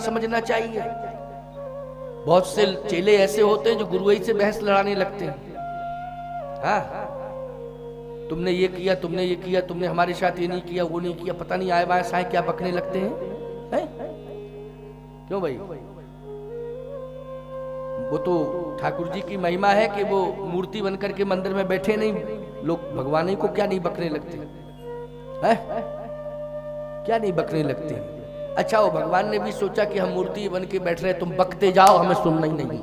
समझना चाहिए। बहुत से चेले ऐसे होते हैं जो गुरुई से बहस लड़ाने लगते हैं। हाँ, तुमने ये किया, तुमने ये किया, तुमने हमारे साथ ये नहीं किया, वो नहीं किया, पता नहीं आए बाएं साए क्या बकने लगते हैं। क्यों भाई? वो तो ठाकुर जी की महिमा है कि वो मूर्ति बनकर के मंदिर में बैठे नहीं, लोग भगवान ही को क्या नहीं बकने लगते हैं? क्या नहीं बकने लगते हैं? अच्छा, वो भगवान ने भी सोचा कि हम मूर्ति बन के बैठ रहे, तुम बकते जाओ, हमें सुनना ही नहीं।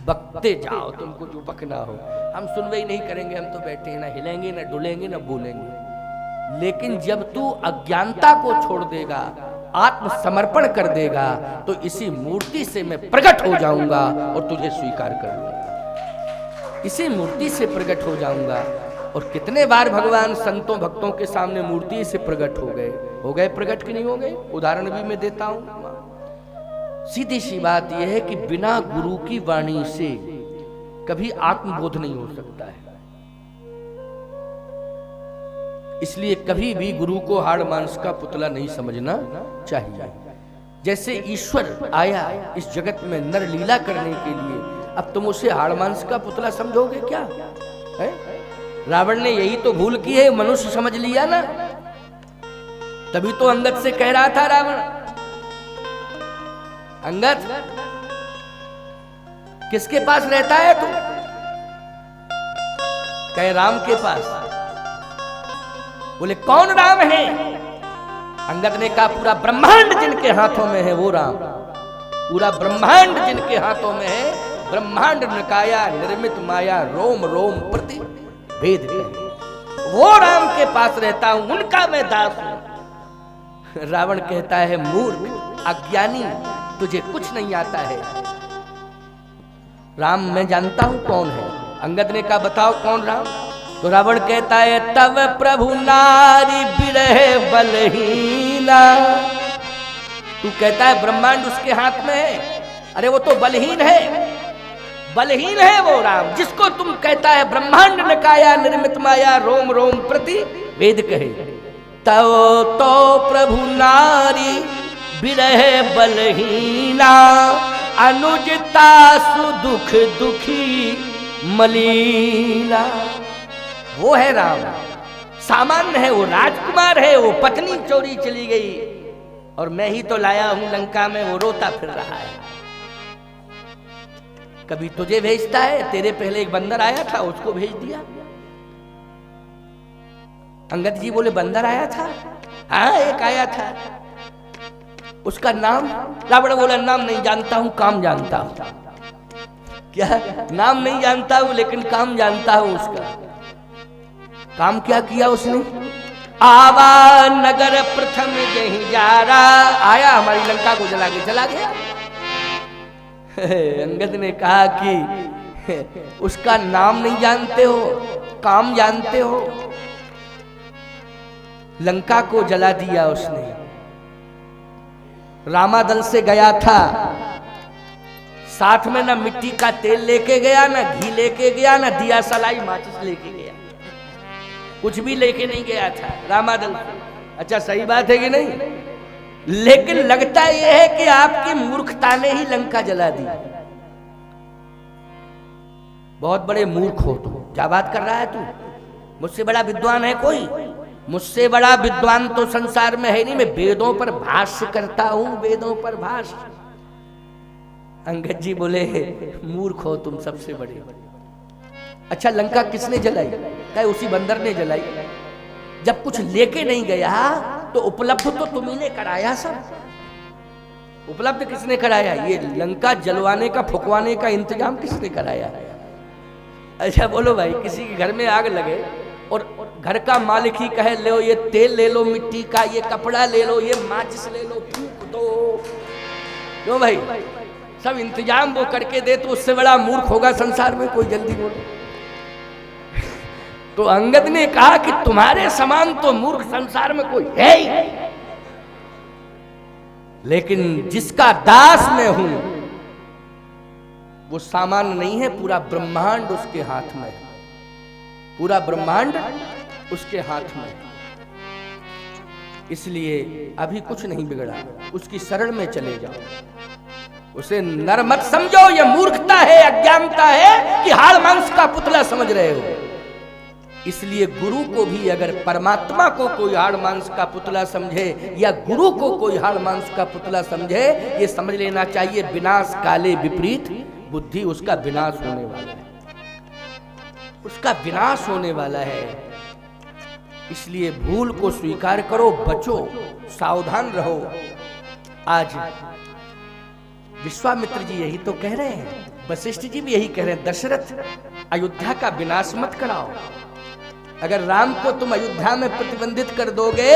बकते जाओ, तुमको जो बकना हो, हम सुनवे ही नहीं करेंगे, हम तो बैठे हैं, ना हिलेंगे, ना डुलेंगे, ना बोलेंगे। लेकिन जब तू अज्ञानता को छोड़ देगा, आत्मसमर्पण कर देगा, तो इसी मूर्ति से मैं प्रकट हो जाऊंगा और तुझे स्वीकार कर लूंगा। इसी मूर्ति से प्रकट हो जाऊंगा। और कितने बार भगवान संतों भक्तों के सामने मूर्ति से प्रकट हो गए प्रकट कि नहीं हो गए? उदाहरण भी मैं देता हूं। सीधी सी बात यह है कि बिना गुरु की वाणी से कभी आत्मबोध नहीं हो सकता है। इसलिए कभी भी गुरु को हाड़ मांस का पुतला नहीं समझना चाहिए। जैसे ईश्वर आया इस जगत में नर लीला करने के लिए, अब तुम उसे हाड़ मांस का पुतला समझोगे क्या है? रावण ने यही तो भूल की है, मनुष्य समझ लिया ना, तभी तो अंगद से कह रहा था रावण, अंगद किसके पास रहता है तू? कहे राम के पास। बोले कौन राम है? अंगद ने कहा पूरा ब्रह्मांड जिनके हाथों में है वो राम। पूरा ब्रह्मांड जिनके हाथों में है, ब्रह्मांड नकाया निर्मित माया रोम रोम प्रति भेद कहे, वो राम के पास रहता हूं, उनका मैं दास हूं। रावण कहता है मूर्ख अज्ञानी, तुझे कुछ नहीं आता है। राम मैं जानता हूं कौन है। अंगद ने कहा बताओ कौन राम? तो रावण कहता है तब प्रभु नारी बिरह बलहीना। तू कहता है ब्रह्मांड उसके हाथ में है, अरे वो तो बलहीन है, बलहीन है वो राम जिसको तुम कहता है ब्रह्मांड नकाया निर्मित माया रोम रोम प्रति वेद कहे। तो प्रभु नारी बिरह बलहीना अनुजता सुदुख दुखी मलीना। वो है राम, सामान्य है, वो राजकुमार है, वो पत्नी चोरी चली गई और मैं ही तो लाया हूं लंका में, वो रोता फिर रहा है। कभी तुझे भेजता है, तेरे पहले एक बंदर आया था उसको भेज दिया। अंगद जी बोले बंदर आया था? हाँ एक आया था। उसका नाम? रावण बोला नाम नहीं जानता हूं, काम जानता हूं। क्या? नाम नहीं जानता हूं लेकिन काम जानता हूं उसका। काम क्या किया उसने? आवा नगर प्रथम यहीं जा रहा, आया हमारी लंका को जला के चला गया। अंगद ने कहा कि उसका नाम नहीं जानते हो, काम जानते हो। लंका को जला दिया उसने। रामादल से गया था, साथ में ना मिट्टी का तेल लेके गया, ना घी लेके गया, ना दिया सलाई माचिस लेके गया, कुछ भी लेके नहीं गया था रामादल। अच्छा सही बात है कि नहीं? लेकिन लगता यह है कि आपकी मूर्खता ने ही लंका जला दी। बहुत बड़े मूर्ख हो तुम। क्या बात कर रहा है तू? मुझसे बड़ा विद्वान है कोई? मुझसे बड़ा विद्वान तो संसार में है नहीं। मैं वेदों पर भाष्य करता हूं, वेदों पर भाष्य। अंगद जी बोले मूर्ख हो तुम सबसे बड़े। अच्छा लंका किसने जलाई? क्या उसी बंदर ने जलाई? जब कुछ लेके नहीं गया तो उपलब्ध तो तुम्ही ने कराया सब। उपलब्ध किसने कराया? ये लंका जलवाने का फुकवाने का इंतजाम किसने कराया? अच्छा बोलो भाई, किसी के घर में आग लगे और घर का मालिक ही कहे लो ये तेल ले लो मिट्टी का, ये कपड़ा ले लो, ये माचिस ले लो, फूंक दो। क्यों भाई? सब इंतजाम वो करके दे तो उससे बड़ा मूर्ख होगा संसार में कोई? जल्दी बोलो। तो अंगद ने कहा कि तुम्हारे समान तो मूर्ख संसार में कोई है ही नहीं, लेकिन जिसका दास मैं हूं वो सामान्य नहीं है। पूरा ब्रह्मांड उसके हाथ में है, पूरा ब्रह्मांड उसके हाथ में। इसलिए अभी कुछ नहीं बिगड़ा, उसकी शरण में चले जाओ। उसे नर मत समझो, यह मूर्खता है, अज्ञानता है कि हाड़ मांस का पुतला समझ रहे हो। इसलिए गुरु को भी अगर परमात्मा को कोई हाड़ मांस का पुतला समझे या गुरु को कोई हाड़ मांस का पुतला समझे, ये समझ लेना चाहिए विनाश काले विपरीत बुद्धि, उसका विनाश होने वाला है, उसका विनाश होने वाला है। इसलिए भूल को स्वीकार करो, बचो, सावधान रहो। आज विश्वामित्र जी यही तो कह रहे हैं, वशिष्ठ जी भी यही कह रहे हैं, दशरथ अयोध्या का विनाश मत कराओ। अगर राम को तुम अयोध्या में प्रतिबंधित कर दोगे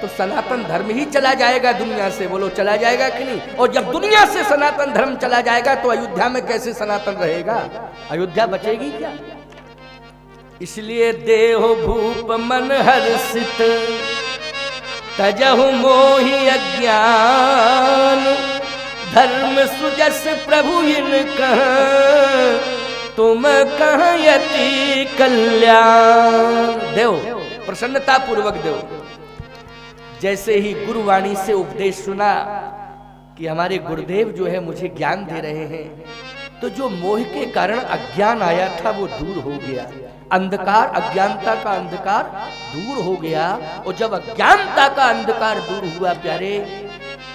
तो सनातन धर्म ही चला जाएगा दुनिया से। बोलो चला जाएगा कि नहीं? और जब दुनिया से सनातन धर्म चला जाएगा तो अयोध्या में कैसे सनातन रहेगा? अयोध्या बचेगी क्या? इसलिए देहो भूप मन हर्षित, तजहु मोहि अज्ञान, धर्म सुजस प्रभु इन कह, तुम कहयति कल्याण। देव प्रसन्नता पूर्वक देव। जैसे ही गुरुवाणी से उपदेश सुना कि हमारे गुरुदेव जो है मुझे ज्ञान दे रहे हैं, तो जो मोह के कारण अज्ञान आया था वो दूर हो गया, अंधकार, अज्ञानता का अंधकार दूर हो गया। और जब अज्ञानता का अंधकार दूर हुआ प्यारे,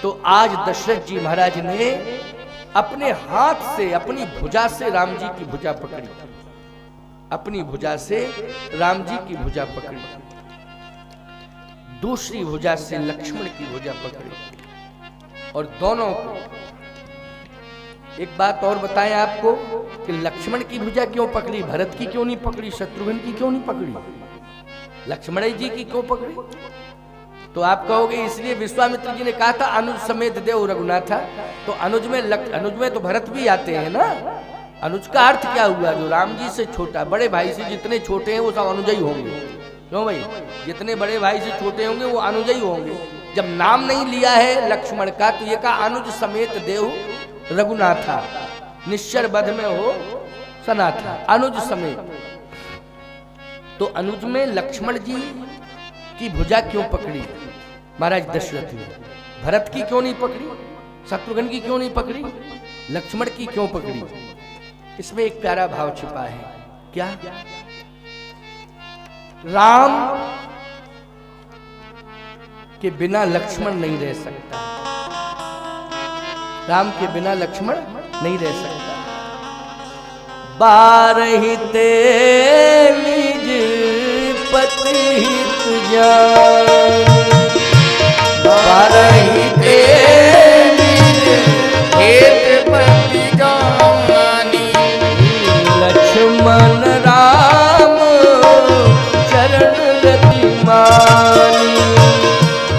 तो आज दशरथ जी महाराज ने अपने हाथ से, अपनी भुजा से राम जी की भुजा पकड़ी, अपनी भुजा से राम जी की भुजा पकड़ी, दूसरी भुजा से लक्ष्मण की भुजा पकड़ी, और दोनों को एक बात और बताएं आपको कि लक्ष्मण की भुजा क्यों पकड़ी, भरत की क्यों नहीं पकड़ी, शत्रुघ्न की क्यों नहीं पकड़ी, लक्ष्मण जी की क्यों पकड़ी? तो आप कहोगे इसलिए विश्वामित्र जी ने कहा था अनुज समेत देव रघुनाथा। तो अनुज में तो भरत भी आते हैं ना। अनुज का अर्थ क्या हुआ? जो राम जी से छोटा, बड़े भाई से जितने छोटे हैं वो सब अनुज ही होंगे। क्यों भाई? जितने बड़े भाई से छोटे होंगे वो अनुज ही होंगे। जब नाम नहीं लिया है लक्ष्मण का तो ये कहा अनुज समेत देव रघुनाथा, निश्चर बध में हो सनाथा, अनुज समेत। तो अनुज में लक्ष्मण जी की भुजा क्यों पकड़ी महाराज दशरथ ने? भरत की क्यों नहीं पकड़ी, शत्रुघ्न की क्यों नहीं पकड़ी, लक्ष्मण की क्यों पकड़ी? इसमें एक प्यारा भाव छिपा है। क्या? राम के बिना लक्ष्मण नहीं रह सकता, राम के बिना लक्ष्मण नहीं रह सकता। बारहि ते निज पति हित जान, बारहि ते निज हित पति जानी, लक्ष्मण राम चरण रति मानी,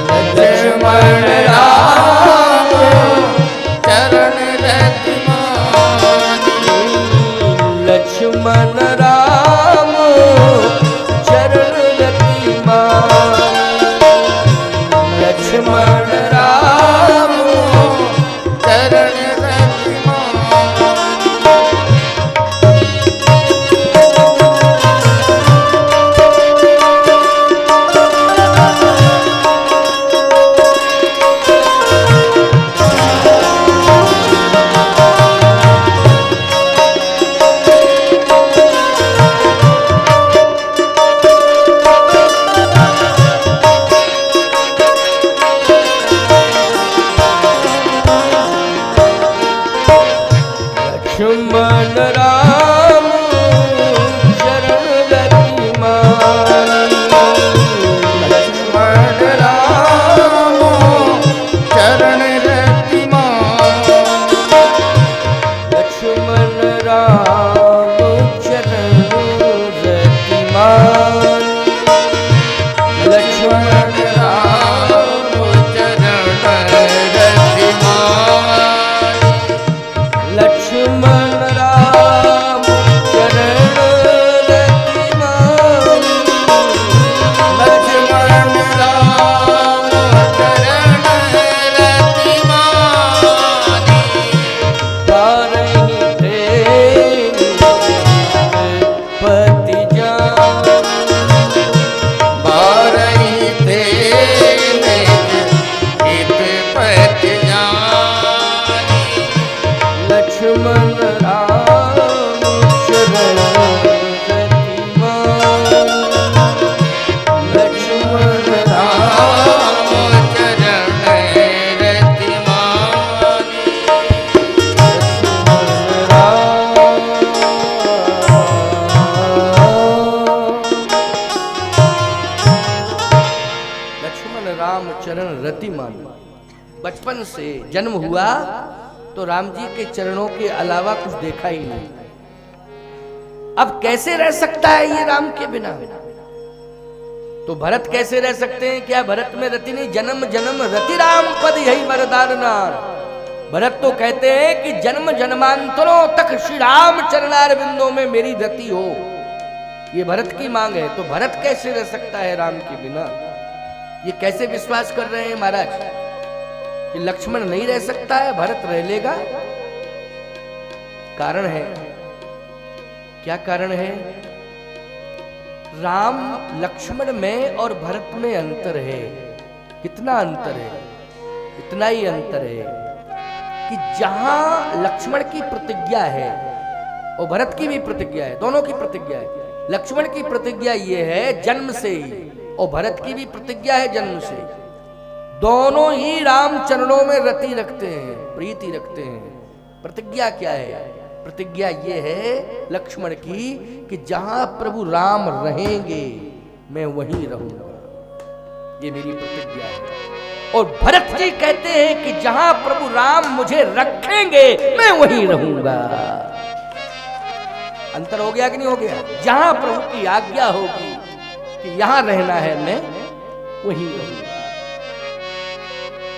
लक्ष्मण राम चरण रति मानी, लक्ष्मण राम चरण रति मानी, लक्ष्मण राम बचपन से जन्म हुआ तो राम जी के चरणों के अलावा कुछ देखा ही नहीं। अब कैसे रह सकता है ये राम के बिना? तो भरत कैसे रह सकते हैं? क्या भरत में रति नहीं? जन्म जन्म रति राम पद यही वरदान नार। भरत तो कहते हैं कि जन्म जन्मांतरों तक श्री राम चरणार बिंदों में मेरी रति हो, ये भरत की मांग है। तो भरत कैसे रह सकता है राम के बिना? ये कैसे विश्वास कर रहे हैं महाराज कि लक्ष्मण नहीं रह सकता है, भरत रह लेगा? कारण है, क्या कारण है? राम लक्ष्मण में और भरत में अंतर है। कितना अंतर है? इतना ही अंतर है कि जहां लक्ष्मण की प्रतिज्ञा है और भरत की भी प्रतिज्ञा है, दोनों की प्रतिज्ञा है। लक्ष्मण की प्रतिज्ञा ये है जन्म से ही, और भरत की भी प्रतिज्ञा है जन्म से। दोनों ही राम चरणों में रति रखते हैं, प्रीति रखते हैं। प्रतिज्ञा क्या है? प्रतिज्ञा ये है लक्ष्मण की कि जहां प्रभु राम रहेंगे मैं वहीं रहूंगा, ये मेरी प्रतिज्ञा है। और भरत जी कहते हैं कि जहां प्रभु राम मुझे रखेंगे मैं वहीं रहूंगा। अंतर हो गया कि नहीं हो गया? जहां प्रभु की आज्ञा होगी कि यहां रहना है मैं वहीं रहूंगा।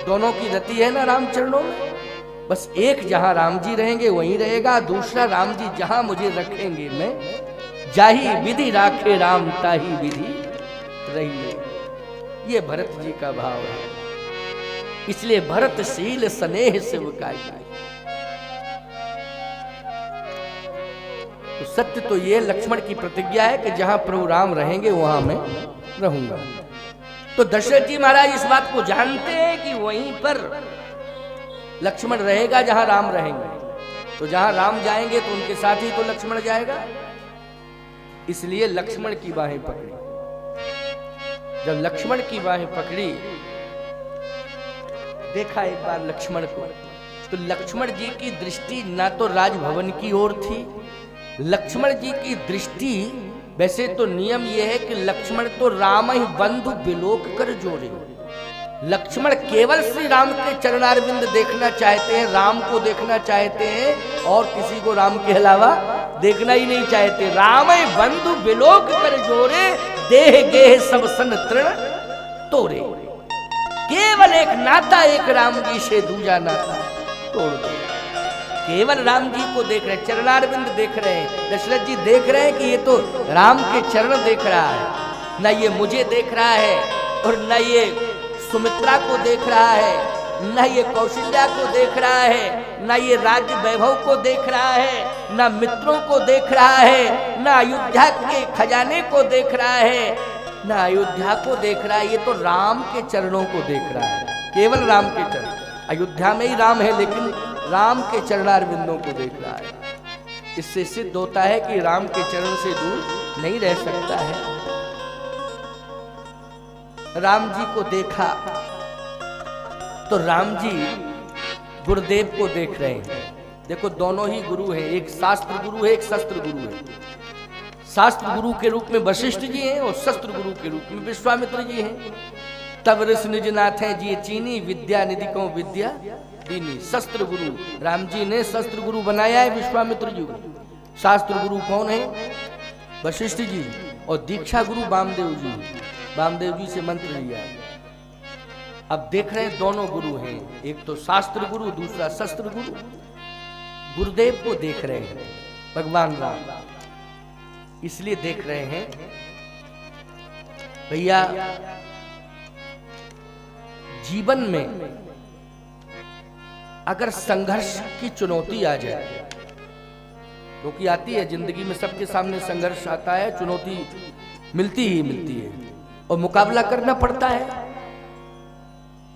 दोनों की रति है ना राम चरणों में। बस एक जहां राम जी रहेंगे वहीं रहेगा, दूसरा राम जी जहां मुझे रखेंगे मैं जाही विधि राखे राम ताही विधि रही। ये भरत जी का भाव है। इसलिए भरतशील स्नेह शिवकाई। तो सत्य तो ये लक्ष्मण की प्रतिज्ञा है कि जहां प्रभु राम रहेंगे वहां मैं रहूंगा। तो दशरथ जी महाराज इस बात को जानते हैं कि वहीं पर लक्ष्मण रहेगा जहां राम रहेंगे। तो जहां राम जाएंगे तो उनके साथ ही तो लक्ष्मण जाएगा। इसलिए लक्ष्मण की बाहें पकड़ी। जब लक्ष्मण की बाहें पकड़ी, देखा एक बार लक्ष्मण को, तो लक्ष्मण जी की दृष्टि ना तो राजभवन की ओर थी। लक्ष्मण जी की दृष्टि, वैसे तो नियम यह है कि लक्ष्मण तो राम ही बंधु बिलोक कर जोड़े। लक्ष्मण केवल श्री राम के चरणारविंद देखना चाहते हैं, राम को देखना चाहते हैं, और किसी को राम के अलावा देखना ही नहीं चाहते। राम ही बंधु बिलोक कर जोड़े, देह गेह सब सन तृण तोड़े। केवल एक नाता एक राम जी से दूजा नाता तोड़ दे। केवल राम जी को देख रहे, चरणारविंद देख रहे हैं। दशरथ जी देख रहे हैं कि ये तो राम के चरण देख रहा है, ना ये मुझे देख रहा है, और न ये सुमित्रा को देख रहा है, न ये कौशल्या को देख रहा है, न ये राज्य वैभव को देख रहा है, न मित्रों को देख रहा है, न अयोध्या के खजाने को देख रहा है, न अयोध्या को देख रहा है। ये तो राम के चरणों को देख रहा है, केवल राम के चरण। अयोध्या में ही राम है, लेकिन राम के चरणारविंदों को देख रहा है। इससे सिद्ध होता है कि राम के चरण से दूर नहीं रह सकता है। राम जी को देखा तो राम जी गुरुदेव को देख रहे हैं। देखो दोनों ही गुरु हैं, एक शास्त्र गुरु है, एक शस्त्र गुरु है। शास्त्र गुरु के रूप में वशिष्ठ जी हैं और शस्त्र गुरु के रूप में विश्वामित्र जी हैं। तब ऋषि निज नाथ है जी चीनी, विद्या निधि को विद्या दीनी। शस्त्र गुरु राम जी ने शस्त्र गुरु बनाया है विश्वामित्र जी को। शास्त्र गुरु कौन है? वशिष्ठ जी। और दीक्षा गुरु वामदेव जी, वामदेव जी से मंत्र लिया। अब देख रहे हैं दोनों गुरु हैं, एक तो शास्त्र गुरु, दूसरा शस्त्र गुरु। गुरुदेव को देख रहे हैं भगवान राम, इसलिए देख रहे हैं भैया जीवन में अगर संघर्ष की चुनौती आ जाए, क्योंकि आती है जिंदगी में, सबके सामने संघर्ष आता है, चुनौती मिलती ही मिलती है और मुकाबला करना पड़ता है।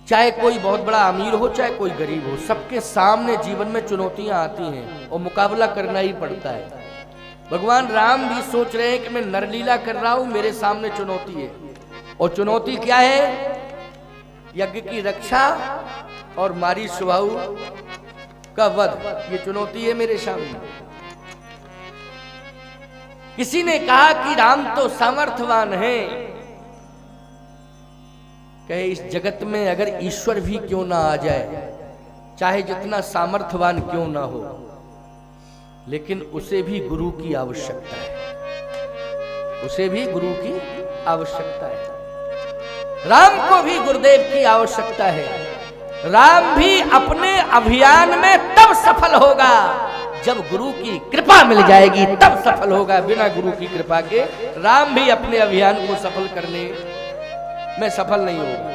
चाहे कोई बहुत बड़ा अमीर हो, चाहे कोई गरीब हो, सबके सामने जीवन में चुनौतियां आती हैं और मुकाबला करना ही पड़ता है। भगवान राम भी सोच रहे हैं कि मैं नरलीला कर रहा हूं, मेरे सामने चुनौती है। और चुनौती क्या है? यज्ञ की रक्षा और मारी सुबाहु का वध, ये चुनौती है मेरे सामने। किसी ने कहा कि राम तो सामर्थवान है, कहे इस जगत में अगर ईश्वर भी क्यों ना आ जाए, चाहे जितना सामर्थ्यवान क्यों ना हो, लेकिन उसे भी गुरु की आवश्यकता है, उसे भी गुरु की आवश्यकता है। राम को भी गुरुदेव की आवश्यकता है। राम भी अपने अभियान में तब सफल होगा जब गुरु की कृपा मिल जाएगी, तब सफल होगा। बिना गुरु की कृपा के राम भी अपने अभियान को सफल करने में सफल नहीं होगा।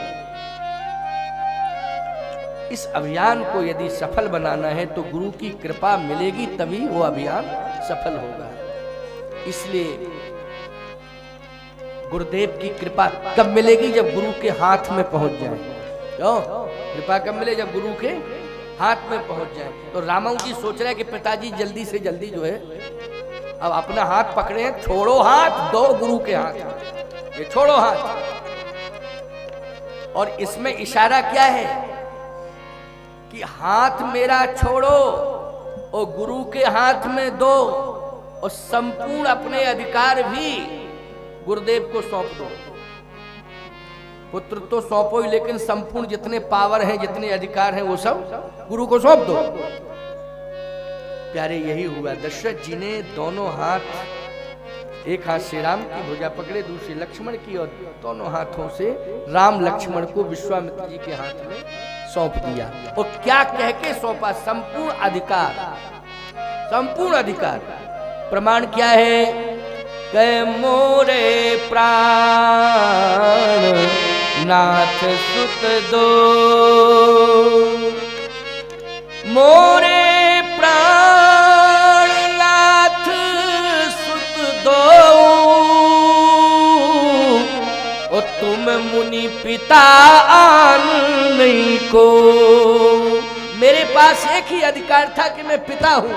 इस अभियान को यदि सफल बनाना है तो गुरु की कृपा मिलेगी, तभी वो अभियान सफल होगा। इसलिए गुरुदेव की कृपा कब मिलेगी? जब गुरु के हाथ में पहुंच जाए। क्यों कृपा कब मिले? जब गुरु के हाथ में पहुंच जाए। तो रामाऊ जी सोच रहे हैं कि पिताजी जल्दी से जल्दी जो है अब अपना हाथ पकड़े हैं, छोड़ो हाथ, दो गुरु के हाथ, ये छोड़ो हाथ। और इसमें इशारा क्या है कि हाथ मेरा छोड़ो और गुरु के हाथ में दो, और संपूर्ण अपने अधिकार भी गुरुदेव को सौंप दो। पुत्र तो सौंपो ही, लेकिन संपूर्ण जितने पावर हैं, जितने अधिकार हैं, वो सब गुरु को सौंप दो। प्यारे यही हुआ। दशरथ जी ने दोनों हाथ, एक हाथ से राम की भुजा पकड़े, दूसरे लक्ष्मण की, और दोनों हाथों से राम लक्ष्मण को विश्वामित्र जी के हाथ में सौंप दिया। और क्या कह के सौंपा? संपूर्ण अधिकार, संपूर्ण अधिकार। प्रमाण क्या है? कह मोरे प्राण नाथ सुत दो, मोरे प्राण नाथ सुत दो, और तुम मुनि पिता आन नहीं को। मेरे पास एक ही अधिकार था कि मैं पिता हूं,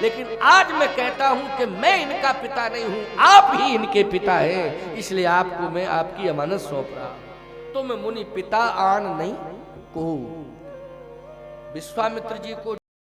लेकिन आज मैं कहता हूं कि मैं इनका पिता नहीं हूं, आप ही इनके पिता हैं। इसलिए आपको मैं आपकी अमानत सौंप रहा हूं। तुम मुनि पिता आन नहीं को। विश्वामित्र जी को